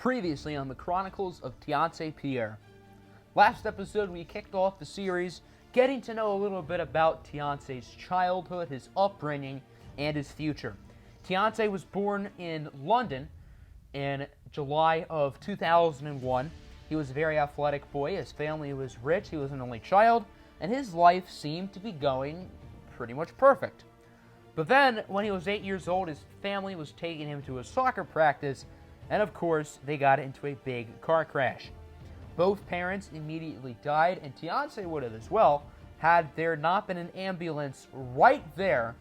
Previously on the Chronicles of Teonce Pierre. Last episode, we kicked off the series getting to know a little bit about Teonce's childhood, his upbringing, and his future. Teonce was born in London in July of 2001. He was a very athletic boy. His family was rich. He was an only child, and his life seemed to be going pretty much perfect. But then, when he was 8 years old, his family was taking him to a soccer practice, and of course, they got into a big car crash. Both parents immediately died, and Teonce would have as well, had there not been an ambulance right there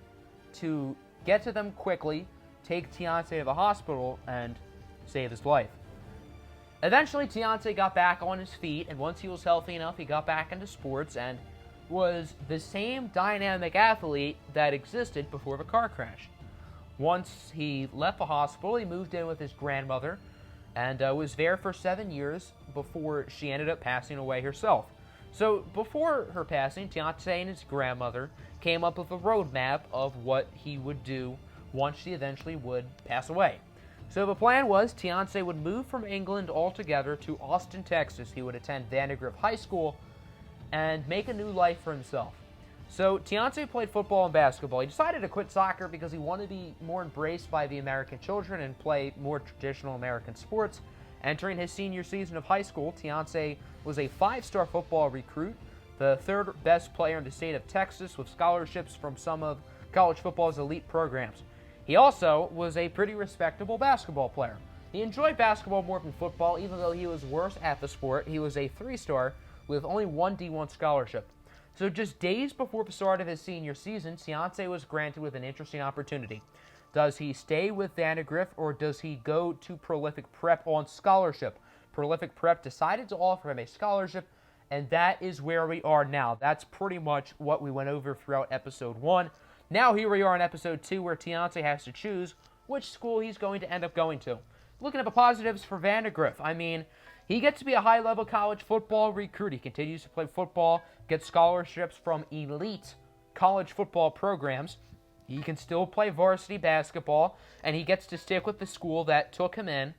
to get to them quickly, take Teonce to the hospital, and save his life. Eventually, Teonce got back on his feet, and once he was healthy enough, he got back into sports and was the same dynamic athlete that existed before the car crash. Once he left the hospital, he moved in with his grandmother and was there for 7 years before she ended up passing away herself. So before her passing, Teonce and his grandmother came up with a roadmap of what he would do once she eventually would pass away. So the plan was Teonce would move from England altogether to Austin, Texas. He would attend Vandergrift High School and make a new life for himself. So Teonce played football and basketball. He decided to quit soccer because he wanted to be more embraced by the American children and play more traditional American sports. Entering his senior season of high school, Teonce was a 5-star football recruit, the third best player in the state of Texas, with scholarships from some of college football's elite programs. He also was a pretty respectable basketball player. He enjoyed basketball more than football, even though he was worse at the sport. He was a 3-star with only one D1 scholarship. So just days before the start of his senior season, Teonce was granted with an interesting opportunity. Does he stay with Vandergrift, or does he go to Prolific Prep on scholarship? Prolific Prep decided to offer him a scholarship, and that is where we are now. That's pretty much what we went over throughout episode 1. Now here we are in episode 2, where Teonce has to choose which school he's going to end up going to. Looking at the positives for Vandergrift, I mean, he gets to be a high-level college football recruit. He continues to play football, gets scholarships from elite college football programs. He can still play varsity basketball, and he gets to stick with the school that took him in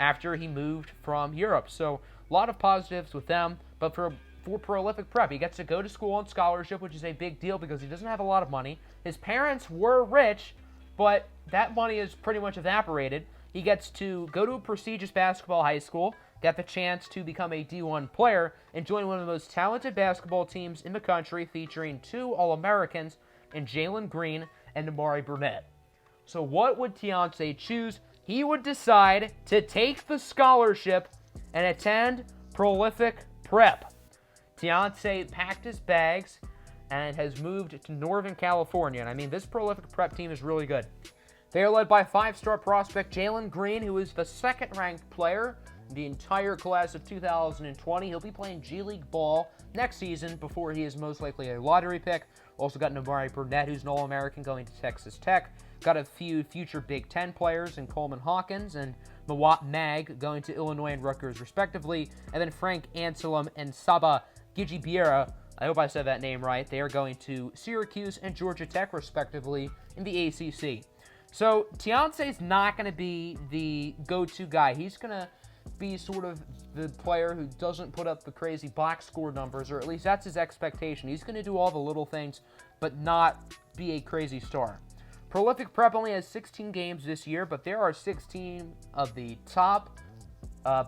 after he moved from Europe. So a lot of positives with them, but for Prolific Prep, he gets to go to school on scholarship, which is a big deal because he doesn't have a lot of money. His parents were rich, but that money is pretty much evaporated. He gets to go to a prestigious basketball high school, get the chance to become a D1 player, and join one of the most talented basketball teams in the country, featuring 2 All-Americans in Jalen Green and Amari Burnett. So what would Teonce choose? He would decide to take the scholarship and attend Prolific Prep. Teonce packed his bags and has moved to Northern California. And I mean, this Prolific Prep team is really good. They are led by 5-star prospect Jalen Green, who is the second-ranked player in the entire class of 2020. He'll be playing G League ball next season before he is most likely a lottery pick. Also got Amari Burnett, who's an All-American going to Texas Tech. Got a few future Big Ten players in Coleman Hawkins and Mawat Mag going to Illinois and Rutgers, respectively. And then Frank Anselm and Saba Gijibiera, I hope I said that name right, they are going to Syracuse and Georgia Tech, respectively, in the ACC. So Teonce's not going to be the go-to guy. He's going to be sort of the player who doesn't put up the crazy box score numbers, or at least that's his expectation. He's going to do all the little things, but not be a crazy star. Prolific Prep only has 16 games this year, but there are 16 of the top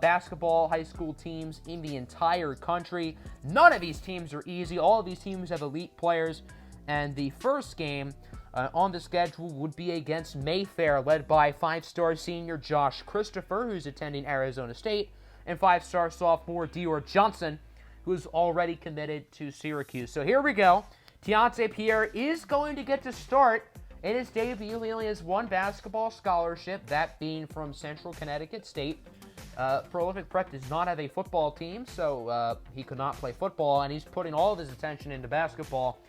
basketball high school teams in the entire country. None of these teams are easy. All of these teams have elite players, and the first game on the schedule would be against Mayfair, led by 5-star senior Josh Christopher, who's attending Arizona State, and 5-star sophomore Dior Johnson, who's already committed to Syracuse. So here we go. Teonce Pierre is going to get to start in his debut. He only has one basketball scholarship, that being from Central Connecticut State. Prolific Prep does not have a football team, so he could not play football, and he's putting all of his attention into basketball,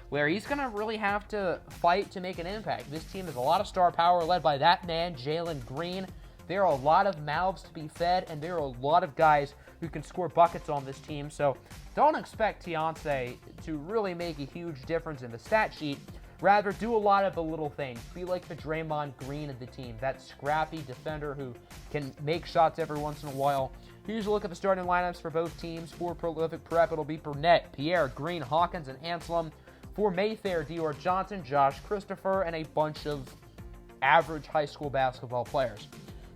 where he's going to really have to fight to make an impact. This team has a lot of star power led by that man, Jalen Green. There are a lot of mouths to be fed, and there are a lot of guys who can score buckets on this team. So don't expect Teonce to really make a huge difference in the stat sheet, Rather, do a lot of the little things. Be like the Draymond Green of the team, that scrappy defender who can make shots every once in a while. Here's a look at the starting lineups for both teams. For Prolific Prep, it'll be Burnett, Pierre, Green, Hawkins, and Anselm. For Mayfair, Dior Johnson, Josh Christopher, and a bunch of average high school basketball players.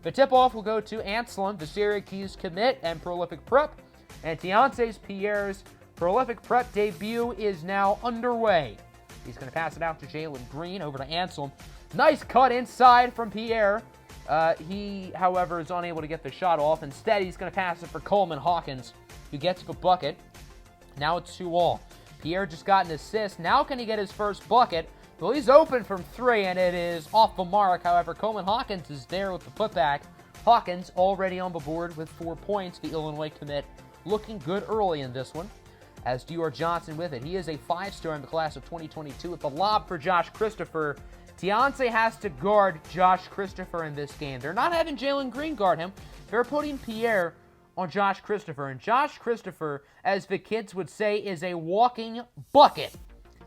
The tip-off will go to Anselm, the Syracuse commit, and Prolific Prep. And Teonce's Pierre's Prolific Prep debut is now underway. He's going to pass it out to Jalen Green, over to Anselm. Nice cut inside from Pierre. He, however, is unable to get the shot off. Instead, he's going to pass it for Coleman Hawkins, who gets the bucket. Now it's 2-all. Pierre just got an assist. Now can he get his first bucket? Well, he's open from 3, and it is off the mark. However, Coleman Hawkins is there with the putback. Hawkins already on the board with 4 points. The Illinois commit looking good early in this one. As Dior Johnson with it. He is a 5-star in the class of 2022 with the lob for Josh Christopher. Teonce has to guard Josh Christopher in this game. They're not having Jalen Green guard him. They're putting Pierre on Josh Christopher. And Josh Christopher, as the kids would say, is a walking bucket.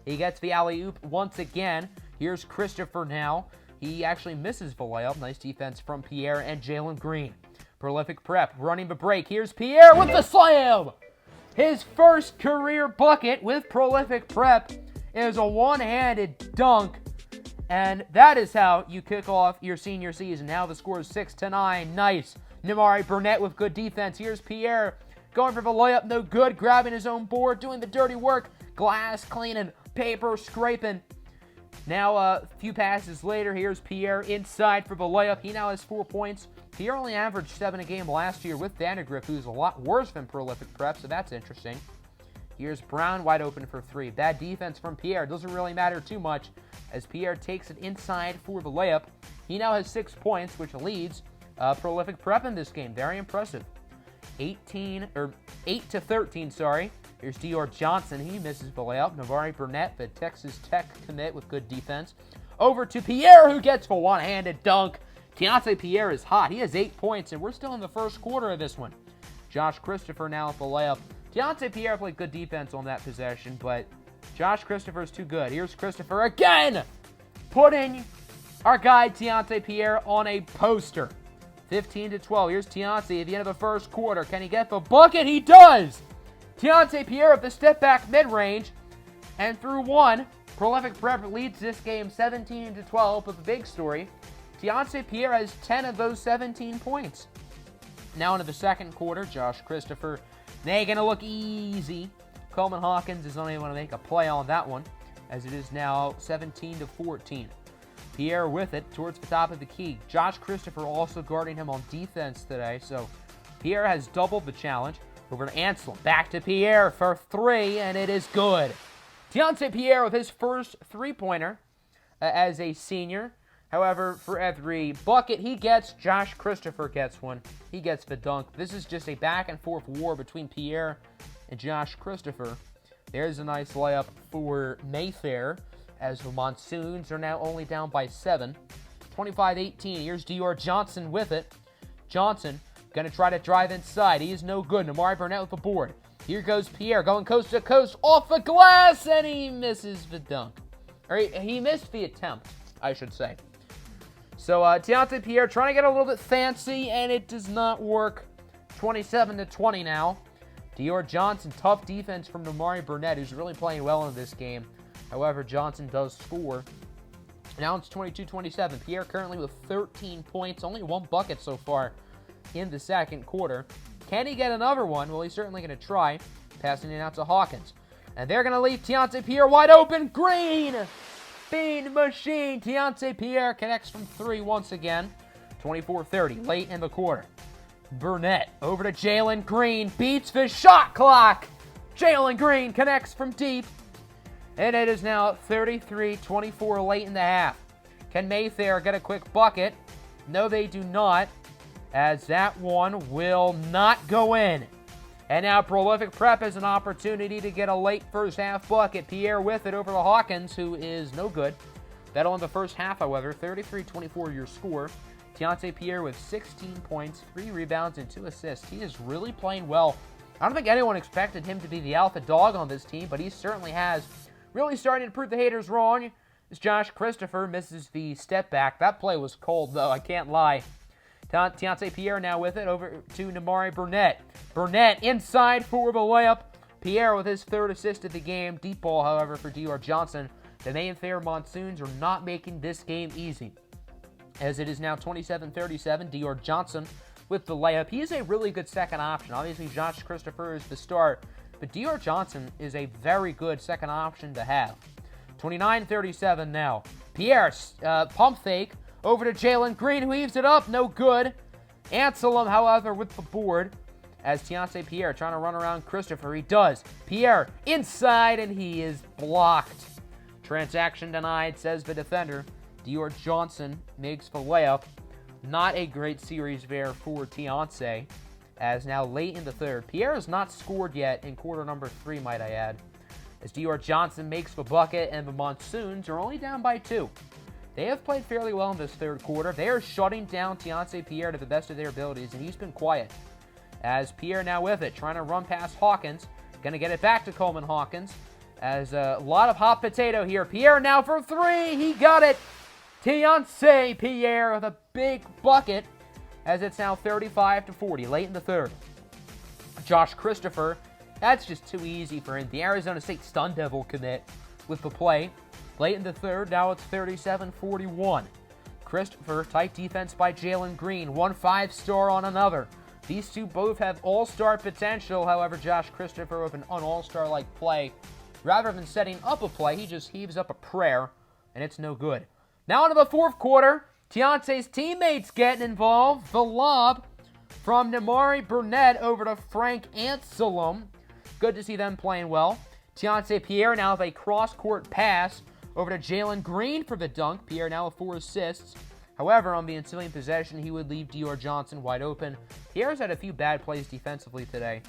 He gets the alley-oop once again. Here's Christopher now. He actually misses the layup. Nice defense from Pierre and Jalen Green. Prolific Prep running the break. Here's Pierre with the slam. His first career bucket with Prolific Prep is a one-handed dunk. And that is how you kick off your senior season. Now the score is 6-9. Nice. Nimari Burnett with good defense. Here's Pierre going for the layup. No good. Grabbing his own board. Doing the dirty work. Glass cleaning. Paper scraping. Now a few passes later. Here's Pierre inside for the layup. He now has 4 points. Pierre only averaged 7 a game last year with Vandergrift, who's a lot worse than Prolific Prep, so that's interesting. Here's Brown wide open for 3. Bad defense from Pierre. Doesn't really matter too much as Pierre takes it inside for the layup. He now has 6 points, which leads Prolific Prep in this game. Very impressive. 8-13, sorry. Here's Dior Johnson. He misses the layup. Navari Burnett, the Texas Tech commit with good defense. Over to Pierre, who gets the one-handed dunk. Teonce Pierre is hot. He has 8 points, and we're still in the first quarter of this one. Josh Christopher now at the layup. Teonce Pierre played good defense on that possession, but Josh Christopher is too good. Here's Christopher again, putting our guy Teonce Pierre on a poster. 15-12. Here's Teonce at the end of the first quarter. Can he get the bucket? He does! Teonce Pierre with the step-back mid-range, and through one, Prolific Prep leads this game 17-12, but the big story, Teonce Pierre has 10 of those 17 points. Now into the second quarter, Josh Christopher making it look easy. Coleman Hawkins is unable to make a play on that one, as it is now 17-14. Pierre with it towards the top of the key. Josh Christopher also guarding him on defense today, so Pierre has doubled the challenge. Over to Anselm. Back to Pierre for 3, and it is good. Teonce Pierre with his first three-pointer as a senior. However, for every bucket he gets, Josh Christopher gets one. He gets the dunk. This is just a back-and-forth war between Pierre and Josh Christopher. There's a nice layup for Mayfair, as the Monsoons are now only down by 7. 25-18. Here's Dior Johnson with it. Johnson going to try to drive inside. He is no good. Namari Burnett with the board. Here goes Pierre going coast to coast off the glass, and he misses the dunk. Or he missed the attempt, I should say. So Teonce Pierre trying to get a little bit fancy, and it does not work. 27-20 now. Dior Johnson, tough defense from Namari Burnett, who's really playing well in this game. However, Johnson does score. Now it's 22-27. Pierre currently with 13 points, only 1 bucket so far in the second quarter. Can he get another one? Well, he's certainly going to try. Passing it out to Hawkins. And they're going to leave Teonce Pierre wide open. Green! Bean machine. Teonce Pierre connects from 3 once again. 24-30, late in the quarter. Burnett over to Jalen Green. Beats the shot clock. Jalen Green connects from deep. And it is now 33-24 late in the half. Can Mayfair get a quick bucket? No, they do not, as that one will not go in. And now Prolific Prep has an opportunity to get a late first half bucket. Pierre with it over to Hawkins, who is no good. That'll end the first half, however. 33-24 your score. Teonce Pierre with 16 points, 3 rebounds, and 2 assists. He is really playing well. I don't think anyone expected him to be the alpha dog on this team, but he certainly has. Really starting to prove the haters wrong. as Josh Christopher misses the step back. That play was cold, though, I can't lie. Teonce Pierre now with it over to Namari Burnett. Burnett inside for the layup. Pierre with his third assist of the game. Deep ball, however, for Dior Johnson. The Mayfair Monsoons are not making this game easy, as it is now 27-37. Dior Johnson with the layup. He is a really good second option. Obviously, Josh Christopher is the star, but Dior Johnson is a very good second option to have. 29-37 now. Pierre, pump fake over to Jalen Green, who heaves it up. No good. Anselm, however, with the board, as Teonce Pierre trying to run around Christopher. He does. Pierre inside, and he is blocked. Transaction denied, says the defender. Dior Johnson makes the layup. Not a great series there for Teonce, as now late in the third. Pierre has not scored yet in quarter number 3, might I add, as Dior Johnson makes the bucket, and the Monsoons are only down by 2. They have played fairly well in this third quarter. They are shutting down Teonce Pierre to the best of their abilities, and he's been quiet. As Pierre now with it, trying to run past Hawkins. Going to get it back to Coleman Hawkins, as a lot of hot potato here. Pierre now for 3. He got it. Teonce Pierre with a big bucket, as it's now 35-40, late in the third. Josh Christopher, that's just too easy for him. The Arizona State Sun Devil commit with the play. Late in the third, now it's 37-41. Christopher, tight defense by Jalen Green. 1 5-star on another. These two both have all-star potential. However, Josh Christopher with an all-star-like play. Rather than setting up a play, he just heaves up a prayer, and it's no good. Now into the fourth quarter. Teonce's teammates getting involved. The lob from Namari Burnett over to Frank Anselm. Good to see them playing well. Teonce Pierre now with a cross-court pass over to Jalen Green for the dunk. Pierre now with 4 assists. However, on the ensuing possession, he would leave Dior Johnson wide open. Pierre's had a few bad plays defensively today.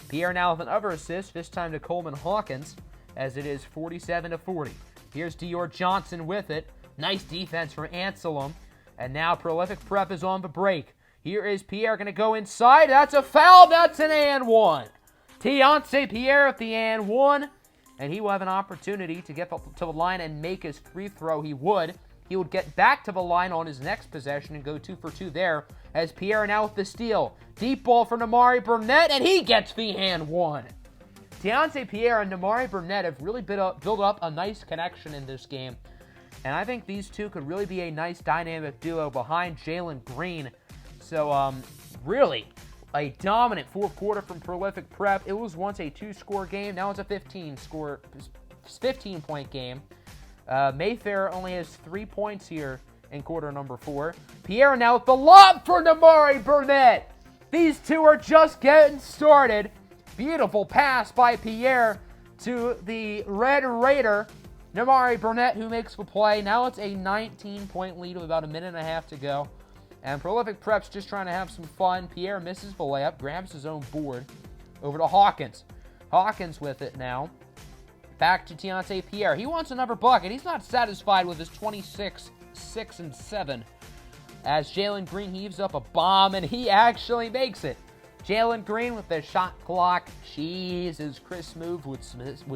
Pierre now with another assist, this time to Coleman Hawkins, as it is 47-40. Here's Dior Johnson with it. Nice defense from Anselm. And now Prolific Prep is on the break. Here is Pierre going to go inside. That's a foul. That's an and one. Teonce Pierre at the and one. And he will have an opportunity to get to the line and make his free throw. He would get back to the line on his next possession and go 2 for 2 there, as Pierre now with the steal. Deep ball for Namari Burnett, and he gets the and one. Teonce Pierre and Namari Burnett have really built up a nice connection in this game, and I think these two could really be a nice dynamic duo behind Jalen Green. So, really, a dominant fourth quarter from Prolific Prep. It was once a 2-score game, now it's a 15-point game. Mayfair only has 3 points here in quarter number 4. Pierre now with the lob for Namari Burnett. These two are just getting started. Beautiful pass by Pierre to the Red Raider, Namari Burnett, who makes the play. Now it's a 19-point lead with about a minute and a half to go. And Prolific Prep's just trying to have some fun. Pierre misses the layup, grabs his own board. Over to Hawkins. Hawkins with it now. Back to Teonce Pierre. He wants another bucket. He's not satisfied with his 26, 6, and 7. As Jalen Green heaves up a bomb, and he actually makes it. Jalen Green with the shot clock. Jeez, as Chris Smooth would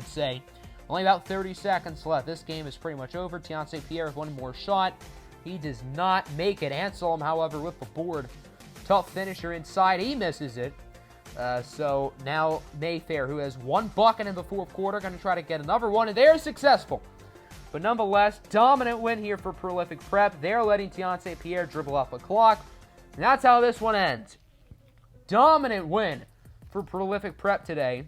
say. Only about 30 seconds left. This game is pretty much over. Teonce Pierre with one more shot. He does not make it. Anselm, however, with the board. Tough finisher inside. He misses it. So now Mayfair, who has 1 bucket in the fourth quarter, going to try to get another one, and they're successful. But nonetheless, dominant win here for Prolific Prep. They're letting Teonce Pierre dribble off the clock, and that's how this one ends. Dominant win for Prolific Prep today,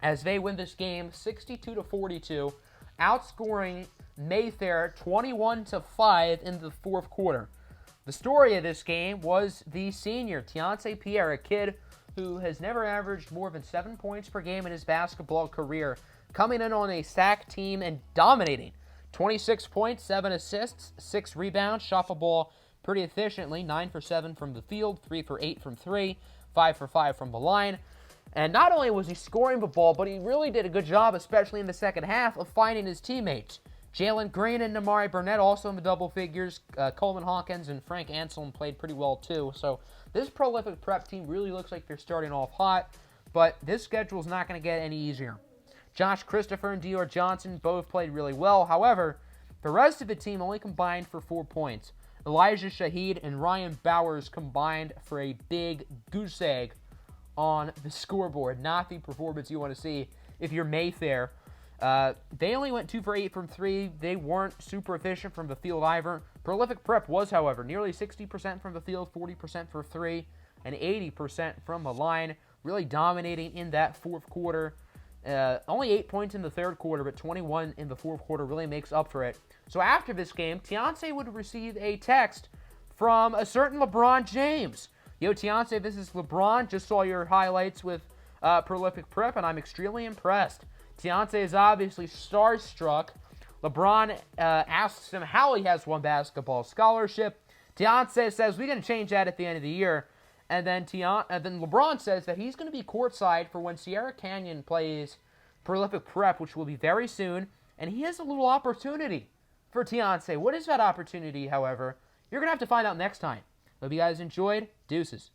as they win this game 62-42, outscoring Mayfair 21-5 in the fourth quarter. The story of this game was the senior, Teonce Pierre, a kid who has never averaged more than 7 points per game in his basketball career, coming in on a sack team and dominating. 26 points, 7 assists, 6 rebounds, shot the ball pretty efficiently, 9 for 7 from the field, 3 for 8 from 3, 5 for 5 from the line. And not only was he scoring the ball, but he really did a good job, especially in the second half, of finding his teammates. Jalen Green and Namari Burnett also in the double figures. Coleman Hawkins and Frank Anselm played pretty well too. So this Prolific Prep team really looks like they're starting off hot, but this schedule is not going to get any easier. Josh Christopher and Dior Johnson both played really well. However, The rest of the team only combined for 4 points. Elijah Shaheed and Ryan Bowers combined for a big goose egg on the scoreboard. Not the performance you want to see if you're Mayfair. They only went 2 for 8 from 3. They weren't super efficient from the field either. Prolific Prep was, however, nearly 60% from the field, 40% for 3, and 80% from the line. Really dominating in that fourth quarter. Only 8 points in the third quarter, but 21 in the fourth quarter really makes up for it. So after this game, Teonce would receive a text from a certain LeBron James. Yo, Teonce, this is LeBron. Just saw your highlights with Prolific Prep, and I'm extremely impressed. Teonce is obviously starstruck. LeBron asks him how he has one basketball scholarship. Teonce says, we're going to change that at the end of the year. And then LeBron says that he's going to be courtside for when Sierra Canyon plays Prolific Prep, which will be very soon. And he has a little opportunity for Teonce. What is that opportunity, however? You're going to have to find out next time. Hope you guys enjoyed. Deuces.